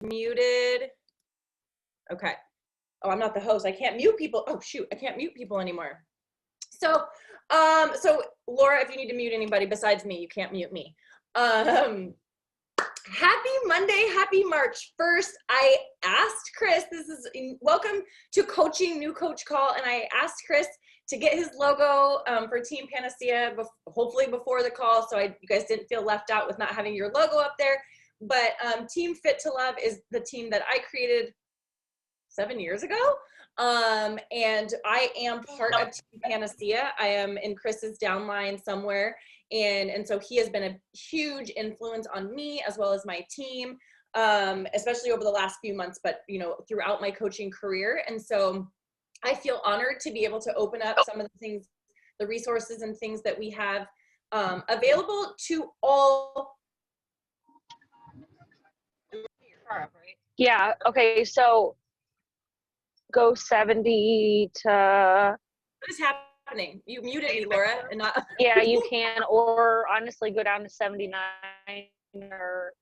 muted. Okay. Oh, I'm not the host. I can't mute people. Oh, shoot. I can't mute people anymore. So Laura, if you need to mute anybody besides me, you can't mute me. Happy Monday. Happy March 1st. I asked Chris, welcome to Coaching New Coach Call. And I asked Chris to get his logo for Team Panacea, hopefully before the call. So you guys didn't feel left out with not having your logo up there. But Team Fit to Love is the team that I created 7 years ago. And I am part of Team Panacea. I am in Chris's downline somewhere. And so he has been a huge influence on me as well as my team, especially over the last few months, but throughout my coaching career. And so I feel honored to be able to open up some of the things, the resources and things that we have available to all. Yeah, okay, so go 70 to... What is happening? You muted me, Laura. And not... Yeah, you can, or honestly go down to 79 or...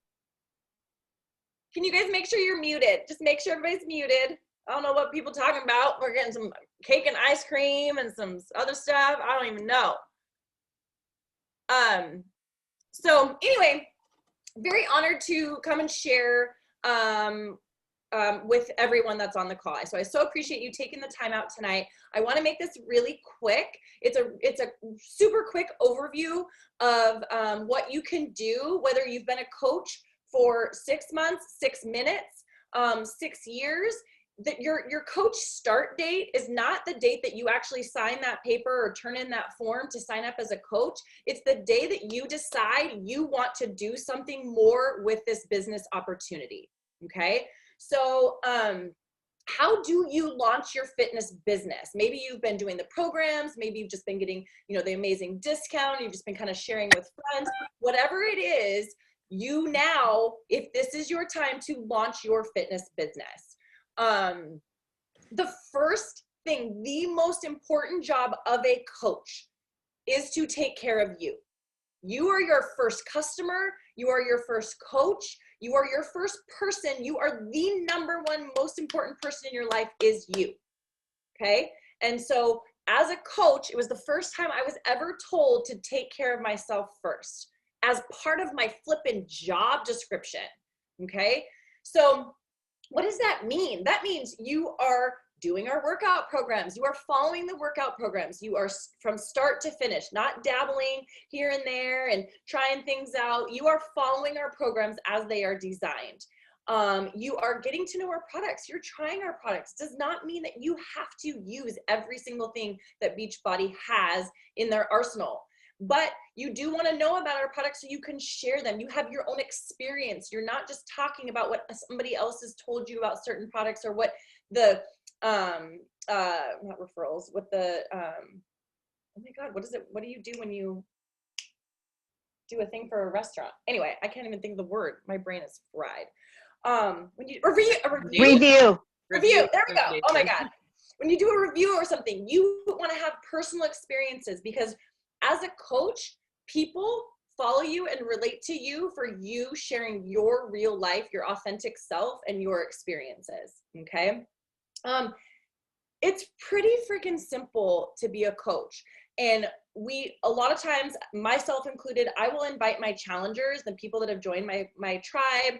Can you guys make sure you're muted? Just make sure everybody's muted. I don't know what people are talking about. We're getting some cake and ice cream and some other stuff. I don't even know. So anyway, very honored to come and share with everyone that's on the call. So I so appreciate you taking the time out tonight. I want to make this really quick. It's a super quick overview of what you can do, whether you've been a coach for 6 months, 6 minutes, 6 years. That your coach start date is not the date that you actually sign that paper or turn in that form to sign up as a coach. It's the day that you decide you want to do something more with this business opportunity. Okay. So, how do you launch your fitness business? Maybe you've been doing the programs, maybe you've just been getting, the amazing discount, you've just been kind of sharing with friends, whatever it is, you now, if this is your time to launch your fitness business. The first thing, the most important job of a coach is to take care of you. You are your first customer. You are your first coach. You are your first person. You are the number one most important person in your life is you. Okay. And so as a coach, it was the first time I was ever told to take care of myself first as part of my flippin' job description. Okay. So what does that mean? That means you are doing our workout programs. You are following the workout programs. You are from start to finish, not dabbling here and there and trying things out. You are following our programs as they are designed. You are getting to know our products. You're trying our products. Does not mean that you have to use every single thing that Beachbody has in their arsenal. But you do want to know about our products so you can share them. You have your own experience. You're not just talking about what somebody else has told you about certain products or what the, not referrals, what the, oh my God, what is it? What do you do when you do a thing for a restaurant? Anyway, I can't even think of the word. My brain is fried. When you review. There we go. Oh my God. When you do a review or something, you want to have personal experiences because as a coach, people follow you and relate to you for you sharing your real life, your authentic self, and your experiences, okay? It's pretty freaking simple to be a coach. And a lot of times, myself included, I will invite my challengers, the people that have joined my tribe,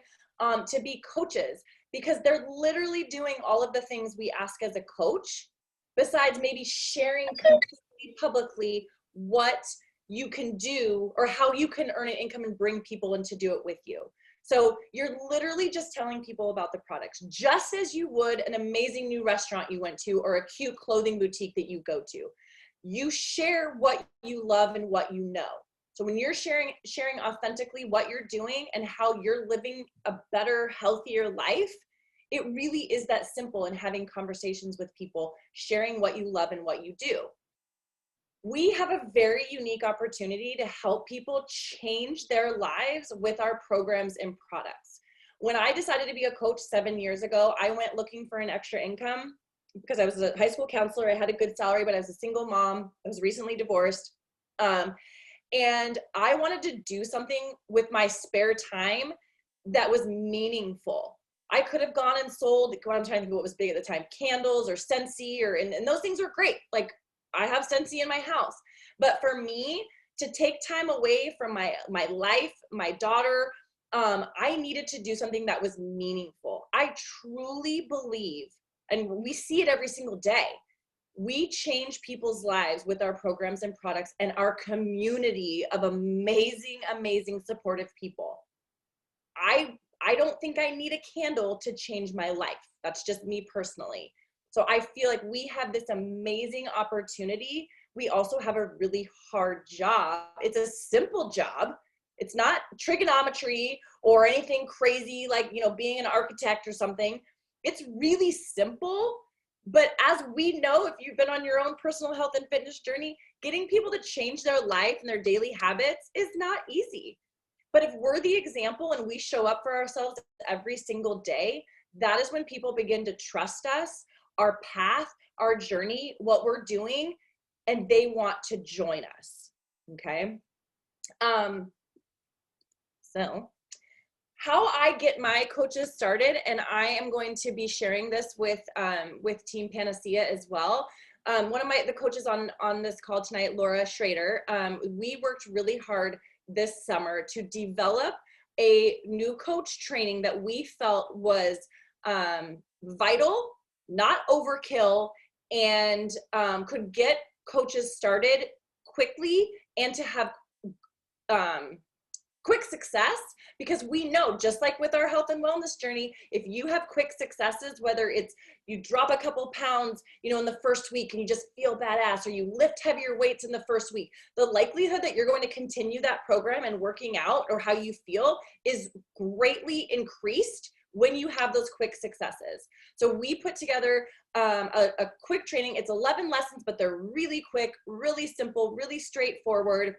to be coaches because they're literally doing all of the things we ask as a coach, besides maybe sharing completely publicly what you can do or how you can earn an income and bring people in to do it with you. So you're literally just telling people about the products, just as you would an amazing new restaurant you went to or a cute clothing boutique that you go to. You share what you love and what you know. So when you're sharing authentically what you're doing and how you're living a better, healthier life, it really is that simple in having conversations with people, sharing what you love and what you do. We have a very unique opportunity to help people change their lives with our programs and products. When I decided to be a coach 7 years ago, I went looking for an extra income because I was a high school counselor. I had a good salary, but I was a single mom. I was recently divorced. And I wanted to do something with my spare time that was meaningful. I could have gone and sold, I'm trying to think of what was big at the time, candles or Scentsy, and those things are great. Like, I have Scentsy in my house. But for me, to take time away from my life, my daughter, I needed to do something that was meaningful. I truly believe, and we see it every single day, we change people's lives with our programs and products and our community of amazing, amazing, supportive people. I don't think I need a candle to change my life. That's just me personally. So I feel like we have this amazing opportunity. We also have a really hard job. It's a simple job. It's not trigonometry or anything crazy like, being an architect or something. It's really simple. But as we know, if you've been on your own personal health and fitness journey, getting people to change their life and their daily habits is not easy. But if we're the example and we show up for ourselves every single day, that is when people begin to trust us, our path, our journey, what we're doing, and they want to join us. Okay. So how I get my coaches started, and I am going to be sharing this with Team Panacea as well. One of the coaches on this call tonight, Laura Schrader, we worked really hard this summer to develop a new coach training that we felt was vital, not overkill, and could get coaches started quickly and to have quick success, because we know, just like with our health and wellness journey, if you have quick successes, whether it's you drop a couple pounds, in the first week and you just feel badass, or you lift heavier weights in the first week, the likelihood that you're going to continue that program and working out or how you feel is greatly increased when you have those quick successes. So we put together a quick training. It's 11 lessons, but they're really quick, really simple, really straightforward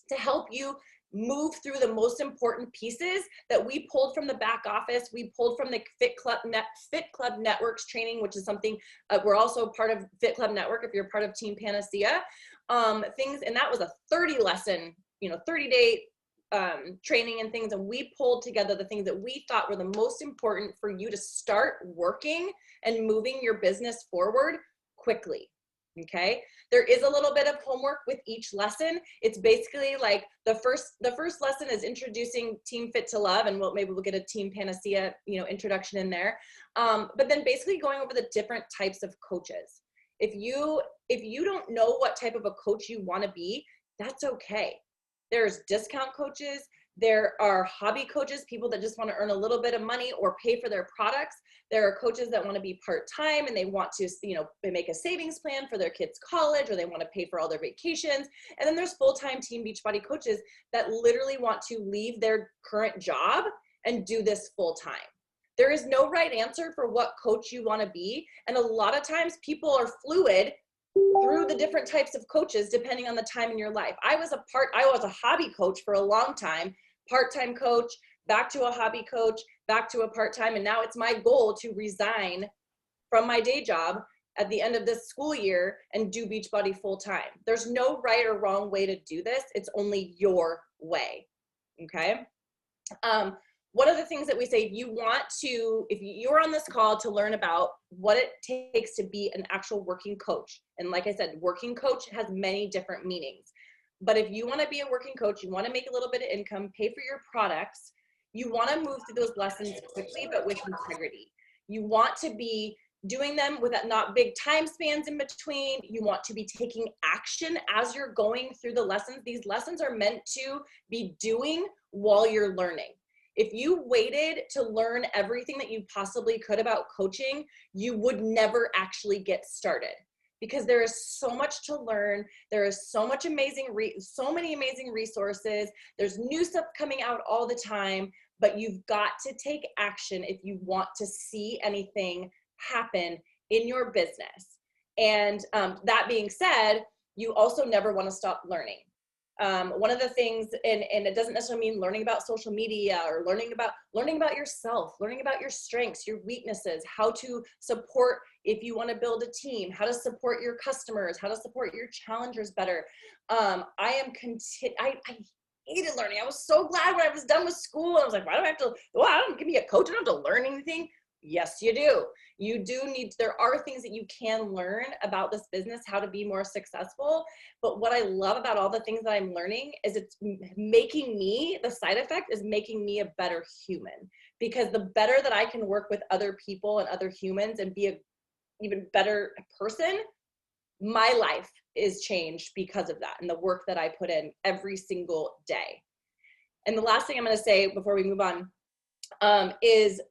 to help you move through the most important pieces that we pulled from the back office. We pulled from the Fit Club Networks training, which is something we're also part of Fit Club Network if you're part of Team Panacea. And that was a 30 lesson, 30-day training and things. And we pulled together the things that we thought were the most important for you to start working and moving your business forward quickly. Okay. There is a little bit of homework with each lesson. It's basically like the first lesson is introducing Team Fit to Love, and maybe we'll get a Team Panacea, introduction in there. But then basically going over the different types of coaches. If you don't know what type of a coach you want to be, that's okay. There's discount coaches. There are hobby coaches, people that just want to earn a little bit of money or pay for their products. There are coaches that want to be part-time and they want to, make a savings plan for their kids' college, or they want to pay for all their vacations. And then there's full-time Team Beachbody coaches that literally want to leave their current job and do this full-time. There is no right answer for what coach you want to be. And a lot of times people are fluid through the different types of coaches, depending on the time in your life. I was a hobby coach for a long time, part-time coach, back to a hobby coach, back to a part-time. And now it's my goal to resign from my day job at the end of this school year and do Beachbody full-time. There's no right or wrong way to do this. It's only your way. Okay. One of the things that we say, if you're on this call to learn about what it takes to be an actual working coach. And like I said, working coach has many different meanings. But if you want to be a working coach, you want to make a little bit of income, pay for your products, you want to move through those lessons quickly, but with integrity. You want to be doing them with not big time spans in between. You want to be taking action as you're going through the lessons. These lessons are meant to be doing while you're learning. If you waited to learn everything that you possibly could about coaching, you would never actually get started, because there is so much to learn. There is so many amazing resources. There's new stuff coming out all the time, but you've got to take action if you want to see anything happen in your business. And that being said, you also never want to stop learning. One of the things, and it doesn't necessarily mean learning about social media or learning about yourself, learning about your strengths, your weaknesses, how to support if you want to build a team, how to support your customers, how to support your challengers better. hated learning. I was so glad when I was done with school. I was like, why do I have to, well, I don't give me a coach. I don't have to learn anything. Yes, you do. You do need, there are things that you can learn about this business, how to be more successful. But what I love about all the things that I'm learning is it's making me, the side effect is making me a better human, because the better that I can work with other people and other humans and be a even better person, my life is changed because of that and the work that I put in every single day. And the last thing I'm going to say before we move on is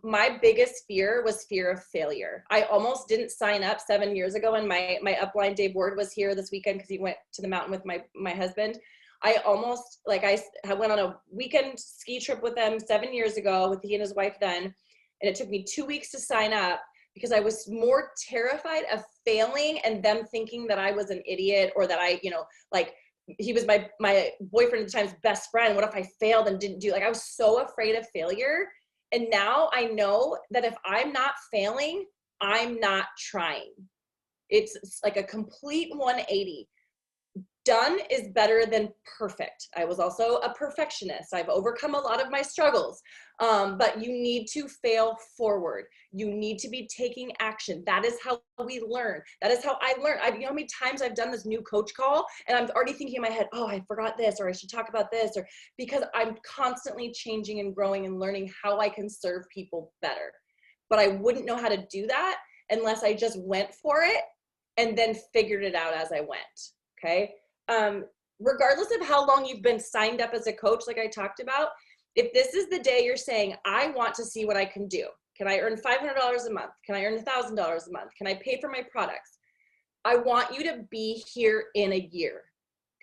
my biggest fear was fear of failure. I almost didn't sign up 7 years ago, and my upline Dave Ward was here this weekend because he went to the mountain with my husband. I almost, like, I went on a weekend ski trip with them 7 years ago with he and his wife then, and it took me 2 weeks to sign up because I was more terrified of failing and them thinking that I was an idiot, or that I, like, he was my boyfriend at the time's best friend. What if I failed and didn't do, like, I was so afraid of failure. And now I know that if I'm not failing, I'm not trying. It's like a complete 180. Done is better than perfect. I was also a perfectionist. I've overcome a lot of my struggles, but you need to fail forward. You need to be taking action. That is how we learn. That is how I learn. You know how many times I've done this new coach call and I'm already thinking in my head, oh, I forgot this, or I should talk about this, or because I'm constantly changing and growing and learning how I can serve people better. But I wouldn't know how to do that unless I just went for it and then figured it out as I went. Okay. Regardless of how long you've been signed up as a coach, like I talked about, if this is the day you're saying, I want to see what I can do. Can I earn $500 a month? Can I earn $1,000 a month? Can I pay for my products? I want you to be here in a year.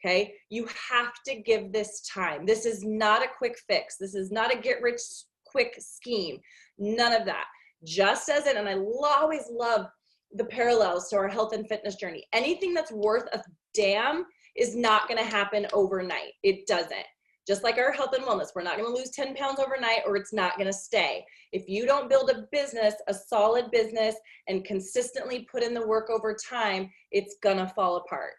Okay. You have to give this time. This is not a quick fix. This is not a get rich quick scheme. None of that. Just as it, and I always love the parallels to our health and fitness journey. Anything that's worth a damn is not going to happen overnight. It doesn't. Just like our health and wellness, we're not going to lose 10 pounds overnight, or it's not going to stay. If you don't build a business, a solid business, and consistently put in the work over time, it's going to fall apart.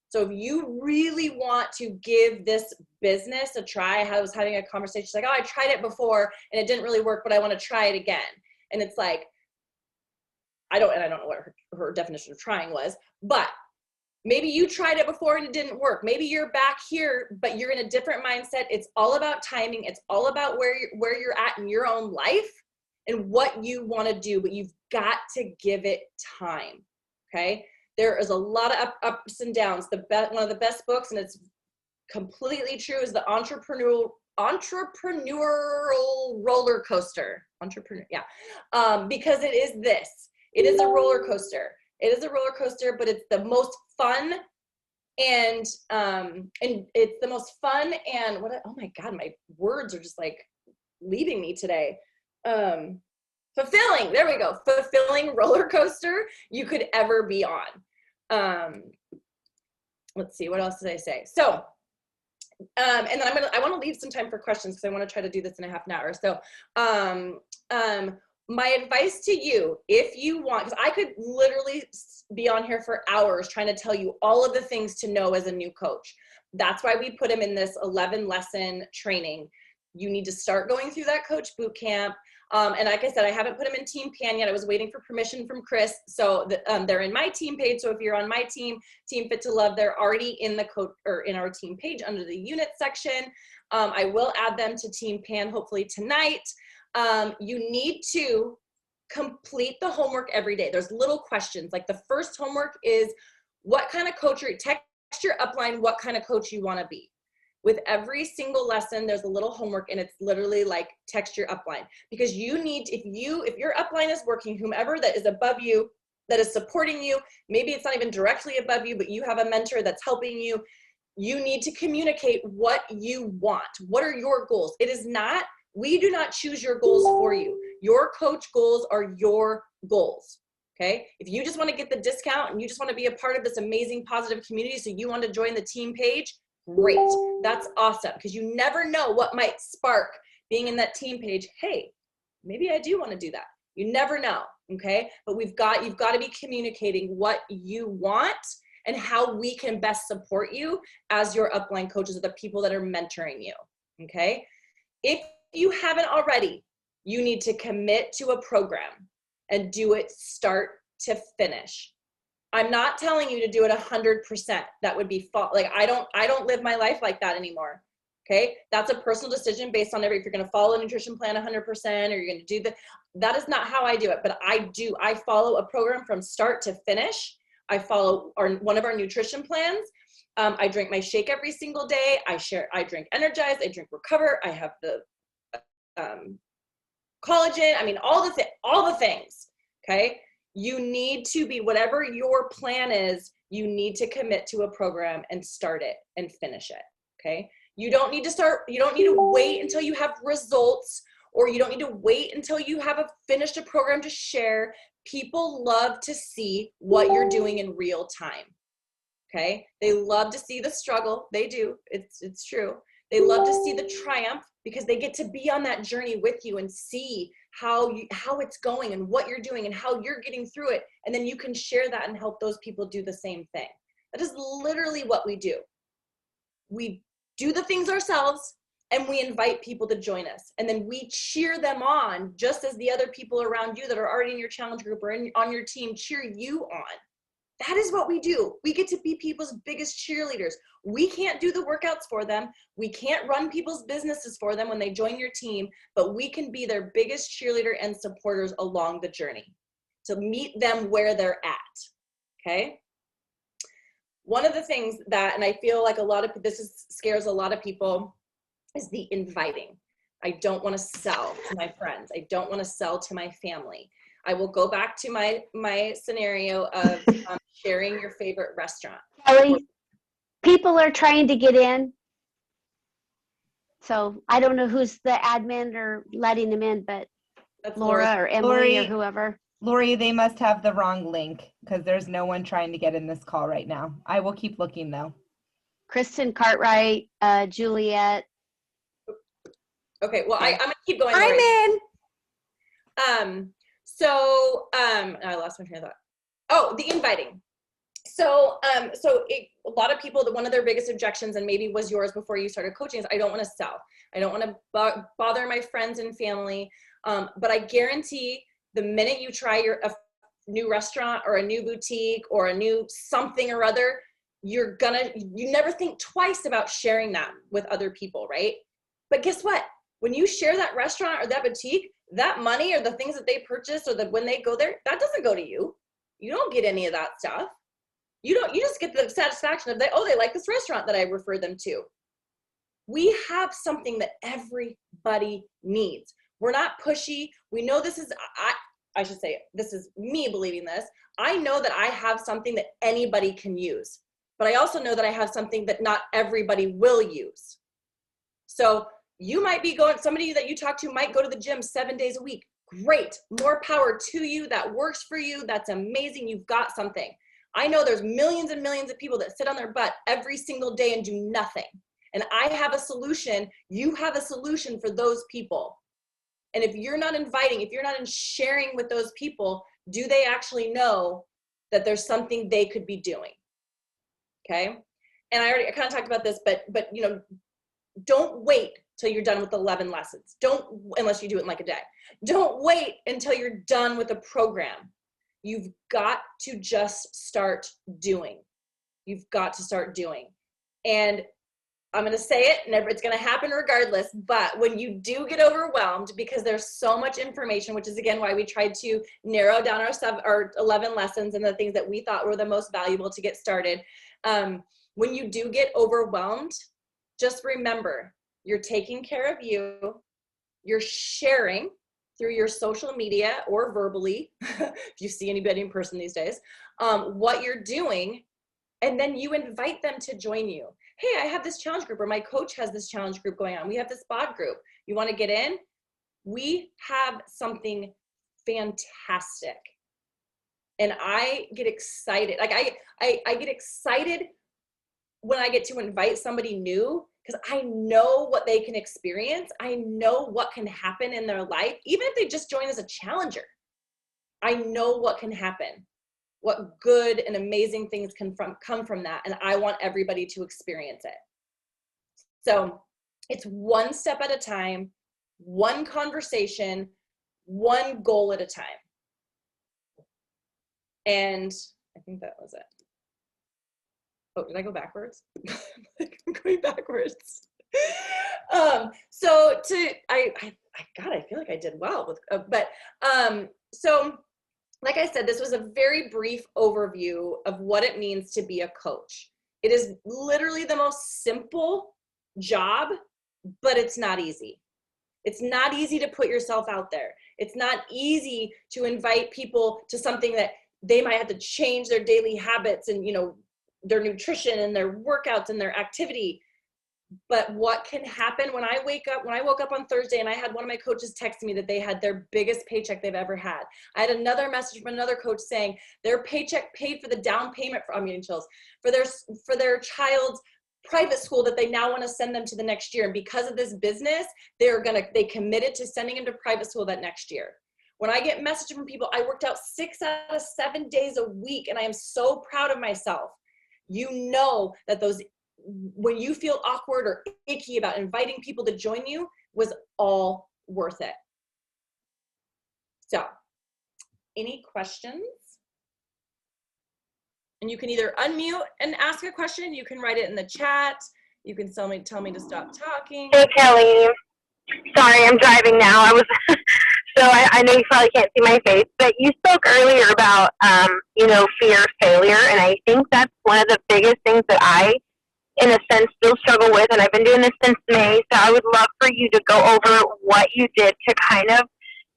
So if you really want to give this business a try, I was having a conversation like, oh, I tried it before and it didn't really work, but I want to try it again. And it's like, I don't know what her definition of trying was, but maybe you tried it before and it didn't work. Maybe you're back here, but you're in a different mindset. It's all about timing. It's all about where you're at in your own life and what you want to do, but you've got to give it time. Okay. There is a lot of ups and downs. One of the best books, and it's completely true, is the entrepreneurial roller coaster. Because it is this. It is a roller coaster. It is a roller coaster, but it's the most fun, and it's the most fun, and oh my God, my words are just like leaving me today. Fulfilling, there we go. Fulfilling roller coaster you could ever be on. Let's see, what else did I say? So, and then I want to leave some time for questions because I want to try to do this in a half an hour. So, my advice to you, if you want, because I could literally be on here for hours trying to tell you all of the things to know as a new coach. That's why we put them in this 11 lesson training. You need to start going through that coach boot camp. And like I said, I haven't put them in Team Pan yet. I was waiting for permission from Chris. So they're in my team page. So if you're on my team, Team Fit to Love, they're already in the coach or in our team page under the unit section. I will add them to Team Pan hopefully tonight. You need to complete the homework every day. There's little questions. Like the first homework is what kind of coach text your upline, what kind of coach you want to be. With every single lesson, there's a little homework, and it's literally like text your upline, because you need, if your upline is working, whomever that is above you, that is supporting you, maybe it's not even directly above you, but you have a mentor that's helping you, you need to communicate what you want. What are your goals? It is not, we do not choose your goals for you. Your coach goals are your goals. Okay. If you just want to get the discount and you just want to be a part of this amazing positive community, so you want to join the team page, great. That's awesome. Because you never know what might spark being in that team page. Hey, maybe I do want to do that. You never know. Okay. But you've got to be communicating what you want and how we can best support you as your upline coaches or the people that are mentoring you, okay? If you haven't already, you need to commit to a program and do it start to finish. I'm not telling you to do it 100%. That would be like, I don't live my life like that anymore. Okay. That's a personal decision based on if you're going to follow a nutrition plan 100% or you're going to do that is not how I do it, but I follow a program from start to finish. I follow one of our nutrition plans. I drink my shake every single day. I drink Energize, I drink Recover. I have the collagen. I mean, all the things. Okay. You need to be, whatever your plan is, you need to commit to a program and start it and finish it, okay? You don't need to wait until you have results, or you don't need to wait until you have finished a program to share. People love to see what you're doing in real time, okay? They love to see the struggle. They do. It's true. They love to see the triumph because they get to be on that journey with you and see how it's going and what you're doing and how you're getting through it. And then you can share that and help those people do the same thing. That is literally what we do. We do the things ourselves and we invite people to join us. And then we cheer them on just as the other people around you that are already in your challenge group or on your team cheer you on. That is what we do. We get to be people's biggest cheerleaders. We can't do the workouts for them. We can't run people's businesses for them when they join your team, but we can be their biggest cheerleader and supporters along the journey to meet them where they're at, okay? One of the things that, and I feel like scares a lot of people, is the inviting. I don't want to sell to my friends. I don't want to sell to my family. I will go back to my scenario of sharing your favorite restaurant. Kelly, people are trying to get in. So I don't know who's the admin or letting them in, but That's Laura or Emily or whoever. Lori, they must have the wrong link because there's no one trying to get in this call right now. I will keep looking though. Kristen Cartwright, Juliet. Okay, well, I'm gonna keep going. I'm in. I lost my train of thought. Oh, the inviting. A lot of people, one of their biggest objections, and maybe was yours before you started coaching, is I don't want to sell. I don't want to bother my friends and family. But I guarantee the minute you try a new restaurant or a new boutique or a new something or other, you never think twice about sharing that with other people, right? But guess what? When you share that restaurant or that boutique, that money or the things that they purchase or when they go there, that doesn't go to you. You don't get any of that stuff. You just get the satisfaction of they like this restaurant that I referred them to. We have something that everybody needs. We're not pushy. We know this is me believing this. I know that I have something that anybody can use, but I also know that I have something that not everybody will use. So you might be somebody that you talk to might go to the gym 7 days a week. Great, more power to you. That works for you. That's amazing. You've got something. I know there's millions and millions of people that sit on their butt every single day and do nothing. And I have a solution. You have a solution for those people. And if you're not inviting, if you're not sharing with those people, do they actually know that there's something they could be doing? Okay. And I kind of talked about this, but don't wait till you're done with 11 lessons. Unless you do it in like a day. Don't wait until you're done with a program. You've got to just start doing. You've got to start doing. And I'm going to say it, and it's going to happen regardless, but when you do get overwhelmed, because there's so much information, which is again why we tried to narrow down our 11 lessons and the things that we thought were the most valuable to get started. When you do get overwhelmed, just remember, you're taking care of you, you're sharing through your social media or verbally, if you see anybody in person these days, what you're doing, and then you invite them to join you. Hey, I have this challenge group, or my coach has this challenge group going on. We have this bod group. You want to get in? We have something fantastic. And I get excited. Like I get excited when I get to invite somebody new, because I know what they can experience. I know what can happen in their life. Even if they just join as a challenger, I know what can happen what good and amazing things can come from that. And I want everybody to experience it. So it's one step at a time, one conversation, one goal at a time. And I think that was it. Oh, did I go backwards? I'm going backwards. So I feel like I did well with, so like I said, this was a very brief overview of what it means to be a coach. It is literally the most simple job, but it's not easy. It's not easy to put yourself out there. It's not easy to invite people to something that they might have to change their daily habits and, you know, their nutrition and their workouts and their activity. But what can happen when I woke up on Thursday and I had one of my coaches text me that they had their biggest paycheck they've ever had. I had another message from another coach saying their paycheck paid for the down payment for, I'm getting chills, for their child's private school that they now want to send them to the next year. And because of this business, they committed to sending them to private school that next year. When I get messages from people, I worked out 6 out of 7 days a week, and I am so proud of myself. You know that when you feel awkward or icky about inviting people to join you, was all worth it. So, any questions? And you can either unmute and ask a question, you can write it in the chat, you can tell me to stop talking. Hey, Kelly. Sorry, I'm driving now. So I know you probably can't see my face, but you spoke earlier about, fear of failure, and I think that's one of the biggest things that I, in a sense, still struggle with, and I've been doing this since May, so I would love for you to go over what you did to kind of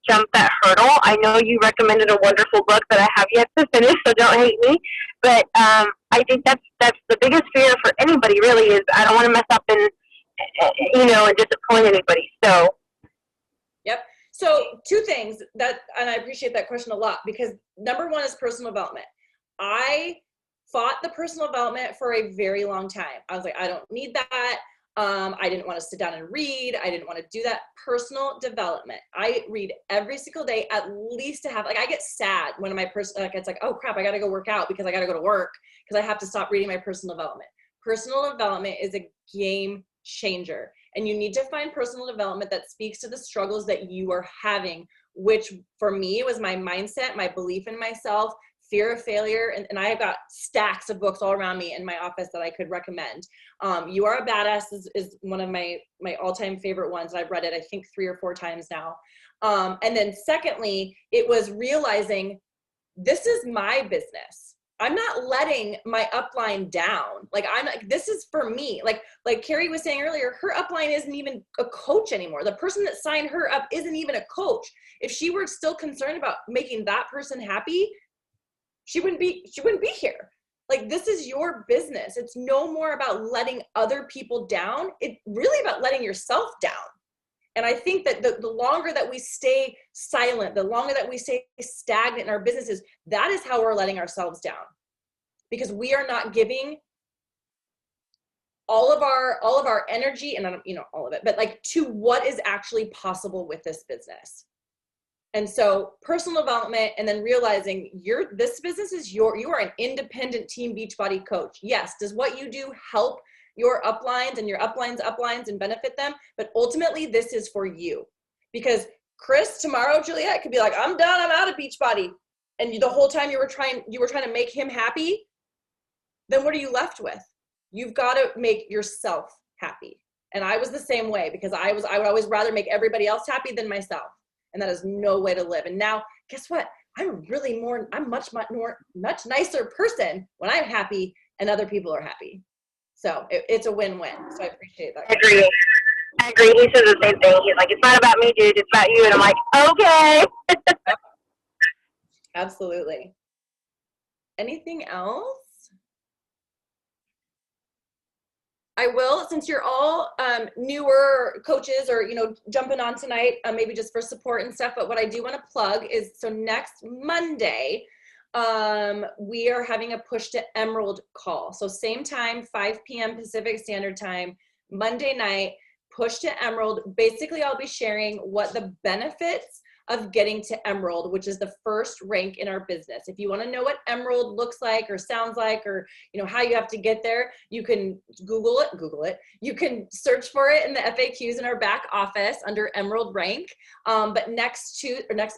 jump that hurdle. I know you recommended a wonderful book that I have yet to finish, so don't hate me, but I think that's the biggest fear for anybody, really, is I don't want to mess up and disappoint anybody, so. Yep. So 2 things and I appreciate that question a lot, because number 1 is personal development. I fought the personal development for a very long time. I was like, I don't need that. I didn't want to sit down and read. I didn't want to do that. Personal development. I read every single day, at least to have, I get sad when it's like, oh crap, I got to go work out because I got to go to work because I have to stop reading my personal development. Personal development is a game changer. And you need to find personal development that speaks to the struggles that you are having, which for me was my mindset, my belief in myself, fear of failure. And I have got stacks of books all around me in my office that I could recommend. You Are a Badass is one of my all-time favorite ones. I've read it, I think 3 or 4 times now. And then secondly, it was realizing this is my business. I'm not letting my upline down. This is for me. Like Carrie was saying earlier, her upline isn't even a coach anymore. The person that signed her up isn't even a coach. If she were still concerned about making that person happy, she wouldn't be here. Like, this is your business. It's no more about letting other people down. It's really about letting yourself down. And I think that the longer that we stay silent, the longer that we stay stagnant in our businesses, that is how we're letting ourselves down, because we are not giving all of our energy, and I don't, all of it, but to what is actually possible with this business. And so personal development, and then realizing this business is you are an independent Team Beachbody coach. Yes. Does what you do help your uplines and your uplines and benefit them? But ultimately this is for you, because Chris tomorrow, Juliet, could be like, I'm done, I'm out of Beachbody. And the whole time you were trying to make him happy. Then what are you left with? You've got to make yourself happy. And I was the same way, because I would always rather make everybody else happy than myself. And that is no way to live. And now, guess what? I'm much nicer person when I'm happy and other people are happy. So it's a win-win. So I appreciate that. I agree. He says the same thing. He's like, it's not about me, dude. It's about you. And I'm like, okay. Absolutely. Anything else? I will, since you're all newer coaches or, jumping on tonight, maybe just for support and stuff, but what I do want to plug is, so next Monday, we are having a Push to Emerald call. So same time, 5 p.m. Pacific Standard Time, Monday night, Push to Emerald. Basically, I'll be sharing what the benefits of getting to Emerald, which is the first rank in our business. If you want to know what Emerald looks like or sounds like, or how you have to get there, you can Google it. You can search for it in the FAQs in our back office under Emerald rank. But next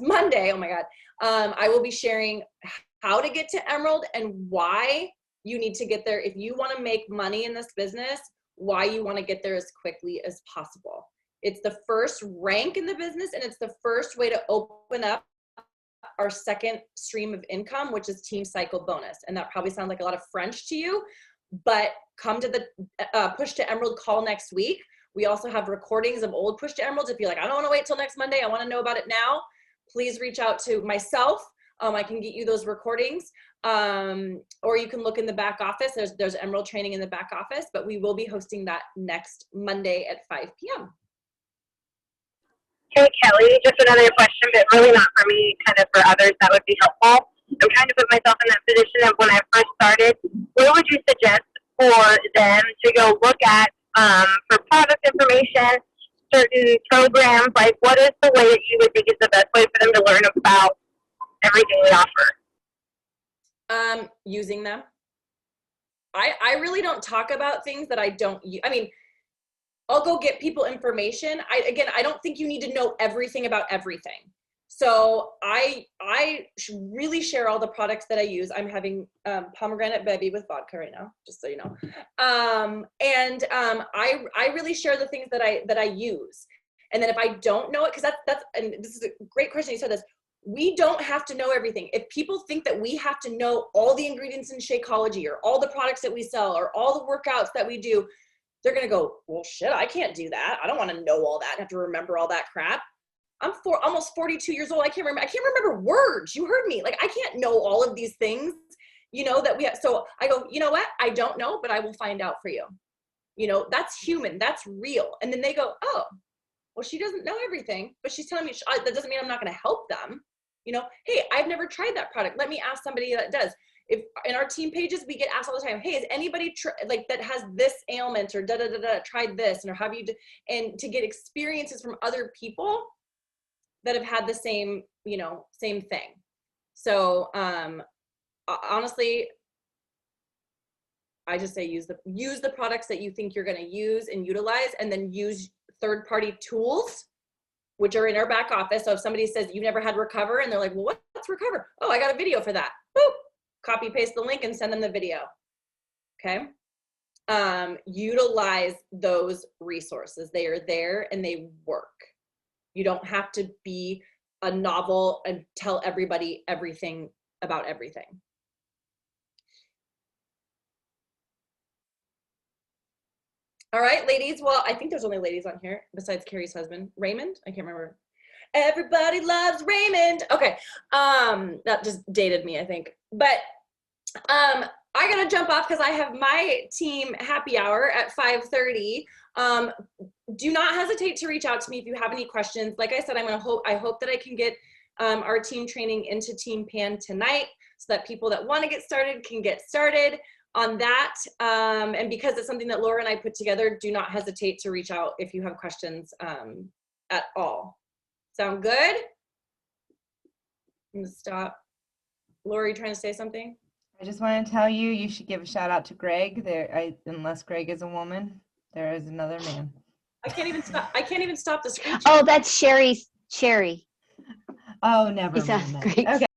Monday, oh my God, I will be sharing how to get to Emerald and why you need to get there. If you want to make money in this business, why you want to get there as quickly as possible. It's the first rank in the business, and it's the first way to open up our second stream of income, which is Team Cycle Bonus. And that probably sounds like a lot of French to you, but come to the Push to Emerald call next week. We also have recordings of old Push to Emeralds. If you're like, I don't want to wait till next Monday, I want to know about it now, please reach out to myself. I can get you those recordings, or you can look in the back office. There's Emerald training in the back office, but we will be hosting that next Monday at 5 p.m. Hey, Kelly, just another question, but really not for me, kind of for others that would be helpful. I'm trying to put myself in that position of when I first started. What would you suggest for them to go look at for product information, certain programs? Like, what is the way that you would think is the best way for them to learn about everything we offer? Using them. I really don't talk about things that I don't use. I mean, I'll go get people information. I don't think you need to know everything about everything. So I really share all the products that I use. I'm having pomegranate bevy with vodka right now, just so you know. I really share the things that I use. And then if I don't know it, because that's and this is a great question. You said this. We don't have to know everything. If people think that we have to know all the ingredients in Shakeology or all the products that we sell or all the workouts that we do, they're going to go, well, shit, I can't do that. I don't want to know all that and have to remember all that crap. I'm almost 42 years old. I can't remember words. You heard me. Like, I can't know all of these things, that we have. So I go, you know what? I don't know, but I will find out for you. That's human. That's real. And then they go, oh, well, she doesn't know everything, but she's telling me that doesn't mean I'm not going to help them. Hey, I've never tried that product. Let me ask somebody that does. If in our team pages, we get asked all the time, hey, has anybody that has this ailment or tried this, and or have you, and to get experiences from other people that have had the same thing. So honestly, I just say use the products that you think you're going to use and utilize, and then use third-party tools, which are in our back office. So if somebody says you've never had Recover, and they're like, well, what's Recover? Oh, I got a video for that. Boop. Copy paste the link and send them the video. Okay. Utilize those resources. They are there and they work. You don't have to be a novel and tell everybody everything about everything. All right, ladies. Well, I think there's only ladies on here besides Carrie's husband, Raymond. I can't remember. Everybody loves Raymond. Okay. That just dated me, I think. But I gotta jump off because I have my team happy hour at 5:30. Do not hesitate to reach out to me if you have any questions. Like I said, I hope that I can get our team training into Team Pan tonight, so that people that want to get started can get started on that. And because it's something that Laura and I put together, do not hesitate to reach out if you have questions at all. Sound good? I'm gonna stop. Laura, are you trying to say something? I just want to tell you, you should give a shout out to Greg. Unless Greg is a woman, there is another man. I can't even stop the screen. Oh, that's Sherry. Oh, never mind. Great. Okay.